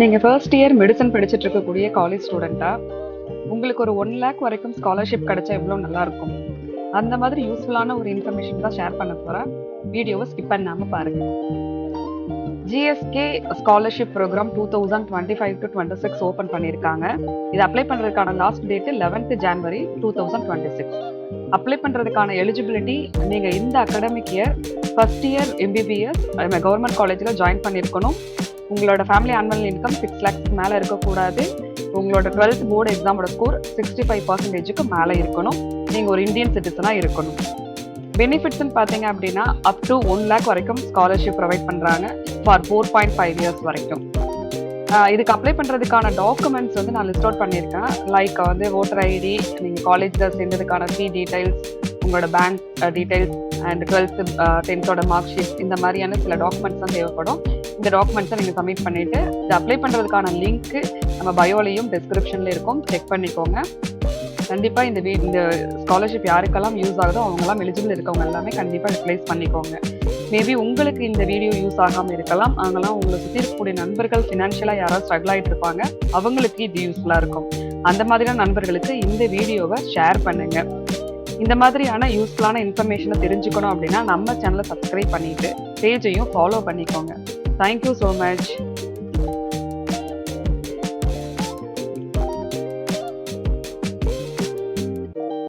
நீங்க first year medicine படிச்சுட்டு இருக்கக்கூடிய காலேஜ் ஸ்டூடெண்ட்டா உங்களுக்கு ஒரு 1 லேக் வரைக்கும் ஸ்காலர்ஷிப் கிடைச்சா எவ்வளோ நல்லா இருக்கும். அந்த மாதிரி யூஸ்ஃபுல்லான ஒரு இன்ஃபர்மேஷன் தான் ஷேர் பண்ண போறேன். வீடியோவை ஸ்கிப் பண்ணாம பாருங்க. ஜிஎஸ்கே ஸ்காலர்ஷிப் ப்ரோக்ராம் 2025-26 ஓப்பன் பண்ணியிருக்காங்க. இது அப்ளை பண்றதுக்கான last date 11th January 2026. Apply பண்றதுக்கான எலிஜிபிலிட்டி, நீங்க இந்த academic year first year MBBS government காலேஜில் ஜாயின் பண்ணியிருக்கணும். உங்களோட ஃபேமிலி ஆனுவல் இன்கம் 6 lakhs மேலே இருக்கக்கூடாது. உங்களோட 12th போர்டு எக்ஸாமோட ஸ்கோர் 65% மேலே இருக்கணும். நீங்கள் ஒரு இந்தியன் சிட்டிசனாக இருக்கணும். பெனிஃபிட்ஸ்ன்னு பார்த்தீங்க அப்படின்னா அப் டு 1 lakh வரைக்கும் ஸ்காலர்ஷிப் ப்ரொவைட் பண்ணுறாங்க ஃபார் 4.5 years வரைக்கும். இதுக்கு அப்ளை பண்ணுறதுக்கான டாக்குமெண்ட்ஸ் வந்து நான் லிஸ்ட் அவுட் பண்ணியிருக்கேன். லைக் வந்து ஓட்டர் ஐடி, நீங்கள் காலேஜில் சேர்ந்ததுக்கான ஃபீ டீடைல்ஸ், உங்களோட bank details and 12th 10th mark sheet, இந்த மாதிரியான சில டாக்குமெண்ட்ஸ் தான் தேவைப்படும். இந்த டாக்குமெண்ட்ஸை நீங்கள் சப்மிட் பண்ணிவிட்டு இது அப்ளை பண்ணுறதுக்கான லிங்க்கு நம்ம பயோலையும் டிஸ்கிரிப்ஷனில் இருக்கும், செக் பண்ணிக்கோங்க. கண்டிப்பாக இந்த ஸ்காலர்ஷிப் யாருக்கெல்லாம் யூஸ் ஆகுதோ அவங்கெல்லாம் எலிஜிபிள் இருக்கவங்க எல்லாமே கண்டிப்பாக யூட்டிலைஸ் பண்ணிக்கோங்க. மேபி உங்களுக்கு இந்த வீடியோ யூஸ் ஆகாமல் இருக்கலாம். அவங்களாம் உங்களை சுற்றி இருக்கக்கூடிய நண்பர்கள் ஃபினான்ஷியலாக யாராவது ஸ்ட்ரகிள் ஆகிட்டு இருப்பாங்க, அவங்களுக்கு இது யூஸ்ஃபுல்லாக இருக்கும். அந்த மாதிரியான நண்பர்களுக்கு இந்த வீடியோவை ஷேர் பண்ணுங்க. இந்த மாதிரியான யூஸ்ஃபுல்லான இன்ஃபர்மேஷனை தெரிஞ்சுக்கணும் அப்படின்னா நம்ம சேனலை சப்ஸ்கிரைப் பண்ணிட்டு பேஜையும் ஃபாலோ பண்ணிக்கோங்க. Thank you so much.